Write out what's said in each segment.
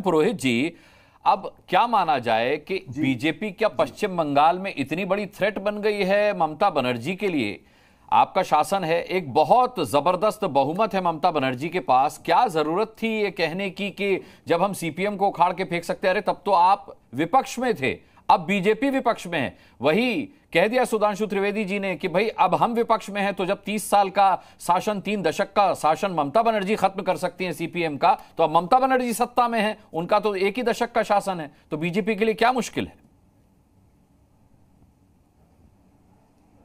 पुरोहित जी, अब क्या माना जाए कि बीजेपी क्या पश्चिम बंगाल में इतनी बड़ी थ्रेट बन गई है ममता बनर्जी के लिए? आपका शासन है, एक बहुत जबरदस्त बहुमत है ममता बनर्जी के पास, क्या जरूरत थी ये कहने की कि जब हम सीपीएम को उखाड़ के फेंक सकते हैं? अरे तब तो आप विपक्ष में थे, अब बीजेपी विपक्ष में है। वही कह दिया सुधांशु त्रिवेदी जी ने कि भाई अब हम विपक्ष में हैं, तो जब 30 साल का शासन, 3 दशक का शासन ममता बनर्जी खत्म कर सकती हैं सीपीएम का, तो अब ममता बनर्जी सत्ता में है, उनका तो 1 ही दशक का शासन है, तो बीजेपी के लिए क्या मुश्किल है?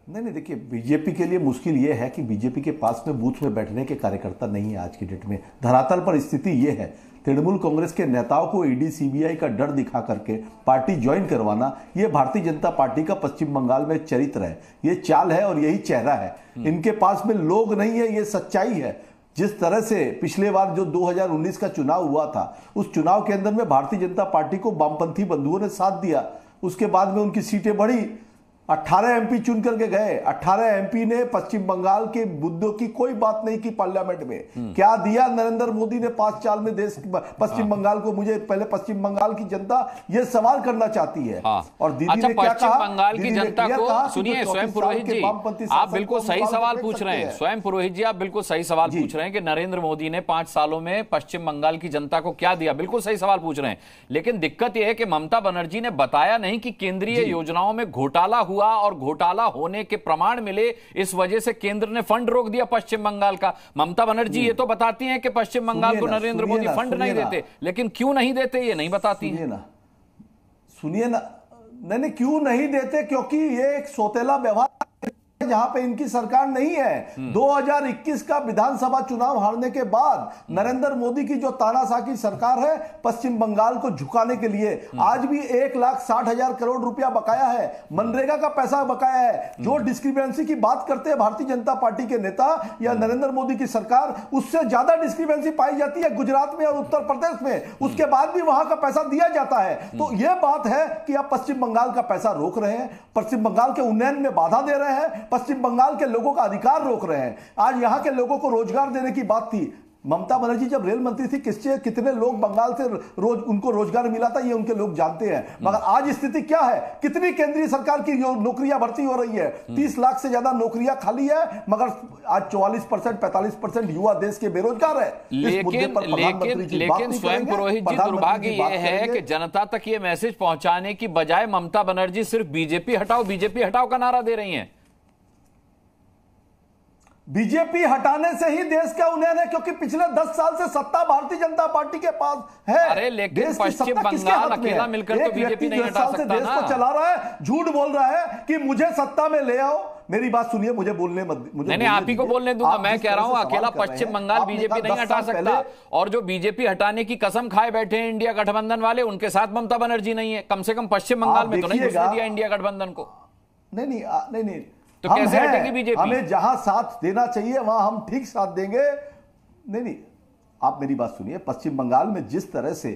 नहीं, देखिए, बीजेपी के लिए मुश्किल यह है कि बीजेपी के पास में बूथ में बैठने के कार्यकर्ता नहीं है। आज की डेट में धरातल पर स्थिति यह है, तृणमूल कांग्रेस के नेताओं को ईडी सीबीआई का डर दिखा करके पार्टी ज्वाइन करवाना, यह भारतीय जनता पार्टी का पश्चिम बंगाल में चरित्र है, ये चाल है और यही चेहरा है। इनके पास में लोग नहीं है, ये सच्चाई है। जिस तरह से पिछले बार जो 2019 का चुनाव हुआ था, उस चुनाव के अंदर में भारतीय जनता पार्टी को वामपंथी बंधुओं ने साथ दिया, उसके बाद में उनकी सीटें बढ़ी, 18 एमपी चुन करके गए। 18 एमपी ने पश्चिम बंगाल के मुद्दों की कोई बात नहीं की पार्लियामेंट में। क्या दिया नरेंद्र मोदी ने 5 साल में देश पश्चिम बंगाल को? मुझे पहले पश्चिम बंगाल की जनता यह सवाल करना चाहती है। और दीदी ने क्या कहा? बंगाल की जनता को सुनिए, स्वयं पुरोहित जी आप बिल्कुल सही सवाल पूछ रहे हैं। स्वयं पुरोहित जी आप बिल्कुल सही सवाल पूछ रहे हैं कि नरेंद्र मोदी ने 5 सालों में पश्चिम बंगाल की जनता को क्या दिया, बिल्कुल सही सवाल पूछ रहे हैं। लेकिन दिक्कत यह है कि ममता बनर्जी ने बताया नहीं कि केंद्रीय योजनाओं में घोटाला हुआ और घोटाला होने के प्रमाण मिले, इस वजह से केंद्र ने फंड रोक दिया पश्चिम बंगाल का। ममता बनर्जी ये तो बताती हैं कि पश्चिम बंगाल को नरेंद्र मोदी फंड नहीं देते, लेकिन क्यों नहीं देते ये नहीं बताती हैं। सुनिए ना, नहीं, क्यों नहीं देते? क्योंकि ये एक सौतेला व्यवहार जहां पे इनकी सरकार नहीं है। 2021 का विधानसभा चुनाव हारने के बाद नरेंद्र मोदी की जो तानाशाह की सरकार है पश्चिम बंगाल को झुकाने के लिए, आज भी 1,60,000 करोड़ रुपया बकाया है, मनरेगा का पैसा बकाया है। जो डिस्क्रिपेंसी की बात करते हैं भारतीय जनता पार्टी के नेता या नरेंद्र मोदी की सरकार, उससे ज्यादा डिस्क्रिपेंसी पाई जाती है गुजरात में और उत्तर प्रदेश में, उसके बाद भी वहां का पैसा दिया जाता है। तो यह बात है कि आप पश्चिम बंगाल का पैसा रोक रहे हैं, पश्चिम बंगाल के उन्नयन में बाधा दे रहे हैं, पश्चिम बंगाल के लोगों का अधिकार रोक रहे हैं। आज यहां के लोगों को रोजगार देने की बात थी, ममता बनर्जी जब रेल मंत्री थी, कितने लोग बंगाल से रोज उनको रोजगार मिला था, ये उनके लोग जानते हैं। मगर आज स्थिति क्या है? कितनी केंद्रीय सरकार की नौकरियां भर्ती हो रही है? 30 लाख से ज्यादा नौकरियां खाली है, मगर आज 44% 45% युवा देश के बेरोजगार है। लेकिन स्वयं पुरोहित जी, दुर्भाग्य यह है कि जनता तक ये मैसेज पहुंचाने की बजाय ममता बनर्जी सिर्फ बीजेपी हटाओ का नारा दे रही है। बीजेपी हटाने से ही देश का उन्नयन है, क्योंकि पिछले 10 साल से सत्ता भारतीय जनता पार्टी के पास है। अरे लेकिन पश्चिम बंगाल अकेला मिलकर तो बीजेपी नहीं हटा सकता देश को चला रहा है, झूठ बोल रहा है कि मुझे सत्ता में ले आओ। मेरी बात सुनिए, मुझे बोलने मत, नहीं, आप ही को बोलने दूंगा। मैं कह रहा हूं अकेला पश्चिम बंगाल बीजेपी नहीं हटा सकता, और जो बीजेपी हटाने की कसम खाए बैठे हैं इंडिया गठबंधन वाले, उनके साथ ममता बनर्जी नहीं है। कम से कम पश्चिम बंगाल में तो नहीं घुसने दिया इंडिया गठबंधन को। नहीं, तो कैसे हटेगी बीजेपी? हमें जहां साथ देना चाहिए वहां हम ठीक साथ देंगे। नहीं, आप मेरी बात सुनिए। पश्चिम बंगाल में जिस तरह से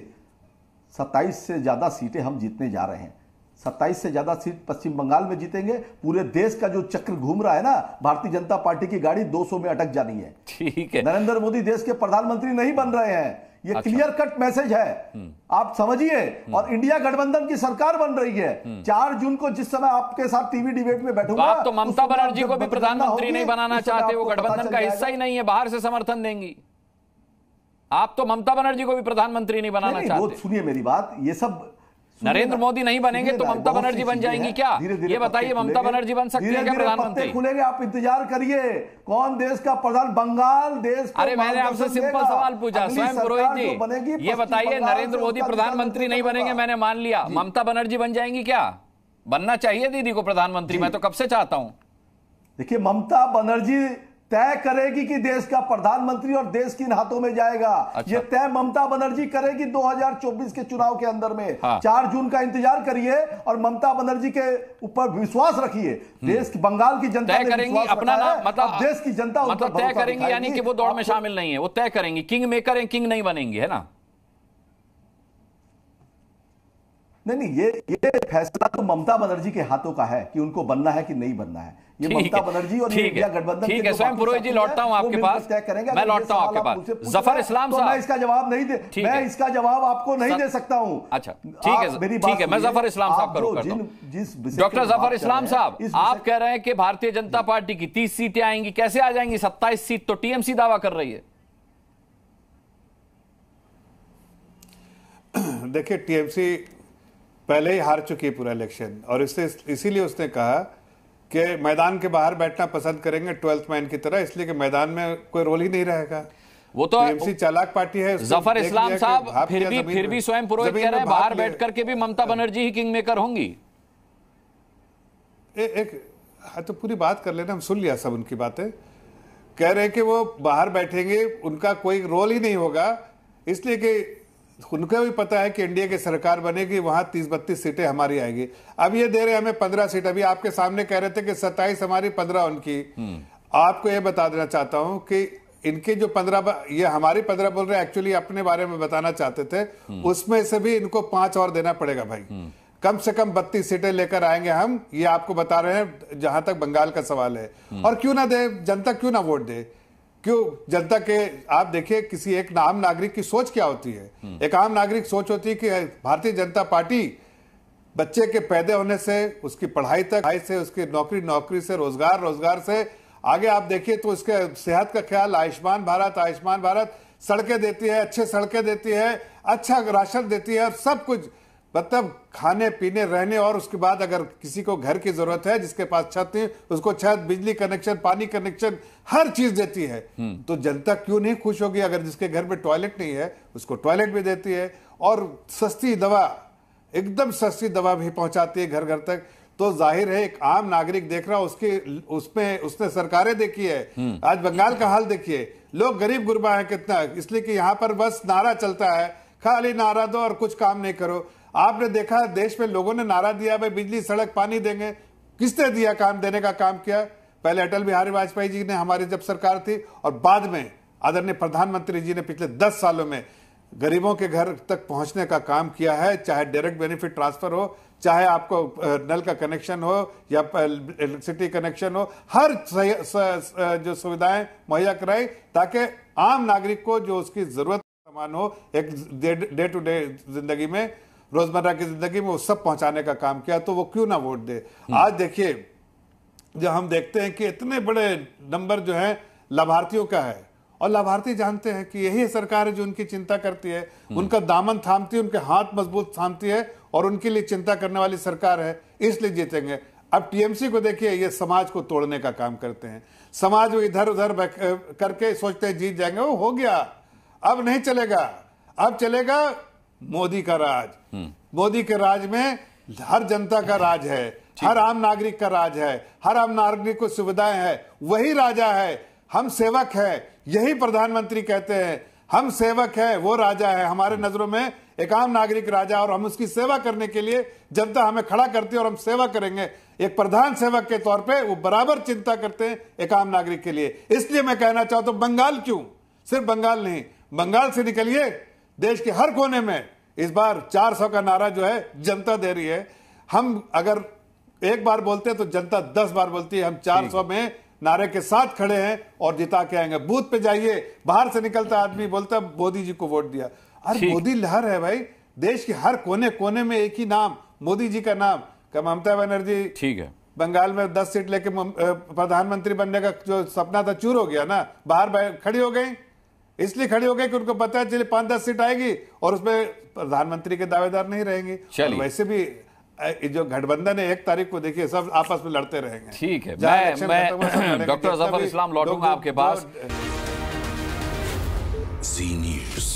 27 से ज्यादा सीटें हम जीतने जा रहे हैं, 27 से ज्यादा सीट पश्चिम बंगाल में जीतेंगे। पूरे देश का जो चक्र घूम रहा है ना, भारतीय जनता पार्टी की गाड़ी 200 में अटक जानी है। ठीक है, नरेंद्र मोदी देश के प्रधानमंत्री नहीं बन रहे हैं, ये क्लियर कट मैसेज है, आप समझिए। और इंडिया गठबंधन की सरकार बन रही है। 4 जून को जिस समय आपके साथ टीवी डिबेट में बैठूंगा, आप तो ममता बनर्जी को भी प्रधानमंत्री नहीं बनाना चाहते, वो गठबंधन का हिस्सा ही नहीं है, बाहर से समर्थन देंगी। आप तो ममता बनर्जी को भी प्रधानमंत्री नहीं बनाना चाहते। सुनिए मेरी बात, ये सब नरेंद्र मोदी नहीं बनेंगे तो ममता बनर्जी बन जाएंगी क्या? ये बताइए, ममता बनर्जी बन सकती है क्या प्रधानमंत्री? खुलेंगे, आप इंतजार करिए। कौन देश का प्रधान? बंगाल देश। अरे मैंने आपसे सिंपल सवाल पूछा स्वयं पुरोहित जी, ये बताइए, नरेंद्र मोदी प्रधानमंत्री नहीं बनेंगे, मैंने मान लिया, ममता बनर्जी बन जाएंगी क्या? बनना चाहिए दीदी को प्रधानमंत्री, मैं तो कब से चाहता हूं। देखिए, ममता बनर्जी तय करेगी कि देश का प्रधानमंत्री और देश किन हाथों में जाएगा। ये तय ममता बनर्जी करेगी 2024 के चुनाव के अंदर में। 4 जून का इंतजार करिए और ममता बनर्जी के ऊपर विश्वास रखिए। देश की, बंगाल की जनता तय करेंगी अपना नाम, मतलब देश की जनता मतलब तय करेंगी, यानी कि वो दौड़ में शामिल नहीं है, वो तय करेंगी, किंग मेकर है, किंग नहीं बनेंगी, है ना? नहीं, ये फैसला तो ममता बनर्जी के हाथों का है कि उनको बनना है कि नहीं बनना है। ये ममता बनर्जी और इंडिया गठबंधन ठीक है। स्वयं पुरोहित जी, लौटता हूं आपके पास, मैं लौटता हूं आपके पास। जफर इस्लाम साहब, मैं इसका जवाब नहीं दे, मैं इसका जवाब आपको नहीं दे सकता हूं। अच्छा, ठीक है, ठीक है, मैं जफर इस्लाम साहब का रुख करता हूं। डॉक्टर जफर इस्लाम साहब, आप कह रहे हैं कि भारतीय जनता पार्टी की 30 सीटें आएंगी, कैसे आ जाएंगी? 27 सीट तो टीएमसी दावा कर रही है। देखिए, टीएमसी पहले ही हार चुकी है पूरा इलेक्शन, और इसीलिए उसने कहा कि मैदान के बाहर बैठना पसंद करेंगे 12th मैन की तरह, इसलिए कि मैदान में कोई रोल ही नहीं रहेगा। वो तो टीएमसी चालाक पार्टी है। जफर इस्लाम साहब, फिर भी स्वयं पुरोहित कह रहे हैं बाहर बैठ करके भी ममता बनर्जी ही किंग मेकर होंगी। तो पूरी बात कर लेना, हम सुन लिया सब उनकी बातें। कह रहे हैं कि वो बाहर बैठेंगे, उनका कोई रोल ही नहीं होगा, इसलिए कि उनको भी पता है कि इंडिया की सरकार बनेगी, वहां 30-32 सीटें हमारी आएगी। अब ये दे रहे हमें 15 सीट, अभी आपके सामने कह रहे थे कि 27 हमारी, 15 उनकी। आपको ये बता देना चाहता हूं कि इनके जो 15, ये हमारी 15 बोल रहे हैं, एक्चुअली अपने बारे में बताना चाहते थे, उसमें से भी इनको 5 और देना पड़ेगा भाई। कम से कम 32 सीटें लेकर आएंगे हम, ये आपको बता रहे हैं, जहां तक बंगाल का सवाल है। और क्यों ना दे जनता, क्यों ना वोट दे? क्यों जनता के, आप देखिए किसी एक आम नागरिक की सोच क्या होती है। एक आम नागरिक सोच होती है कि भारतीय जनता पार्टी बच्चे के पैदा होने से उसकी पढ़ाई तक, से उसकी नौकरी से, रोजगार से आगे आप देखिए तो उसके सेहत का ख्याल, आयुष्मान भारत, सड़कें देती है, अच्छे सड़कें देती है, अच्छा राशन देती है, और सब कुछ, मतलब खाने पीने रहने, और उसके बाद अगर किसी को घर की जरूरत है, जिसके पास छत नहीं, उसको छत, बिजली कनेक्शन, पानी कनेक्शन, हर चीज देती है। तो जनता क्यों नहीं खुश होगी? अगर जिसके घर में टॉयलेट नहीं है उसको टॉयलेट भी देती है, और सस्ती दवा, एकदम सस्ती दवा भी पहुंचाती है घर घर तक। तो जाहिर है एक आम नागरिक देख रहा, उसने सरकारें देखी है। आज बंगाल का हाल देखिए, लोग गरीब गुरबा है कितना, इसलिए कि यहां पर बस नारा चलता है, खाली नारा दो और कुछ काम नहीं करो। आपने देखा देश में लोगों ने नारा दिया, भाई बिजली सड़क पानी देंगे, किसने दिया? काम देने का काम किया पहले अटल बिहारी वाजपेयी जी ने, हमारी जब सरकार थी, और बाद में आदरणीय प्रधानमंत्री जी ने पिछले 10 सालों में गरीबों के घर तक पहुंचने का काम किया है। चाहे डायरेक्ट बेनिफिट ट्रांसफर हो, चाहे आपको नल का कनेक्शन हो या इलेक्ट्रिसिटी कनेक्शन हो, हर जो सुविधाएं मुहैया कराई, ताकि आम नागरिक को जो उसकी जरूरत सामान हो, एक डे टू डे जिंदगी में, रोजमर्रा की जिंदगी में, वो सब पहुंचाने का काम किया। तो वो क्यों ना वोट दे? आज देखिए, जब हम देखते हैं कि इतने बड़े नंबर जो है लाभार्थियों का है, और लाभार्थी जानते हैं कि यही सरकार है जो उनकी चिंता करती है, उनका दामन थामती है, उनके हाथ मजबूत थामती है, और उनके लिए चिंता करने वाली सरकार है, इसलिए जीतेंगे। अब टीएमसी को देखिए, ये समाज को तोड़ने का काम करते हैं। समाज को इधर उधर करके सोचते हैं जीत जाएंगे, वो हो गया, अब नहीं चलेगा। अब चलेगा मोदी का राज। मोदी के राज में हर जनता का राज है, हर आम नागरिक का राज है, हर आम नागरिक को सुविधाएं है, वही राजा है। हम सेवक है, यही प्रधानमंत्री कहते हैं, हम सेवक है, वो राजा है। हमारे नजरों में एक आम नागरिक राजा, और हम उसकी सेवा करने के लिए जनता हमें खड़ा करती है, और हम सेवा करेंगे। एक प्रधान सेवक के तौर पे वो बराबर चिंता करते हैं एक आम नागरिक के लिए। इसलिए मैं कहना चाहता हूं, बंगाल क्यों, सिर्फ बंगाल नहीं, बंगाल से निकलिए, देश के हर कोने में इस बार 400 का नारा जो है जनता दे रही है। हम अगर एक बार बोलते हैं तो जनता 10 बार बोलती है। हम 400 में नारे के साथ खड़े हैं और जिता के आएंगे। बूथ पे जाइए, बाहर से निकलता आदमी बोलता मोदी जी को वोट दिया। अरे मोदी लहर है भाई, देश के हर कोने कोने में एक ही नाम, मोदी जी का नाम। क्या ममता बनर्जी ठीक है, बंगाल में 10 सीट लेके प्रधानमंत्री बनने का जो सपना था चूर हो गया ना, बाहर खड़ी हो गई। इसलिए खड़ी हो गई कि उनको पता है चलिए 5-10 सीट आएगी और उसमें प्रधानमंत्री के दावेदार नहीं रहेंगे। वैसे भी जो गठबंधन है 1 तारीख को देखिए सब आपस में लड़ते रहेंगे। ठीक है, मैं डॉक्टर जफर इस्लाम लौटूंगा आपके पास। जी न्यूज़।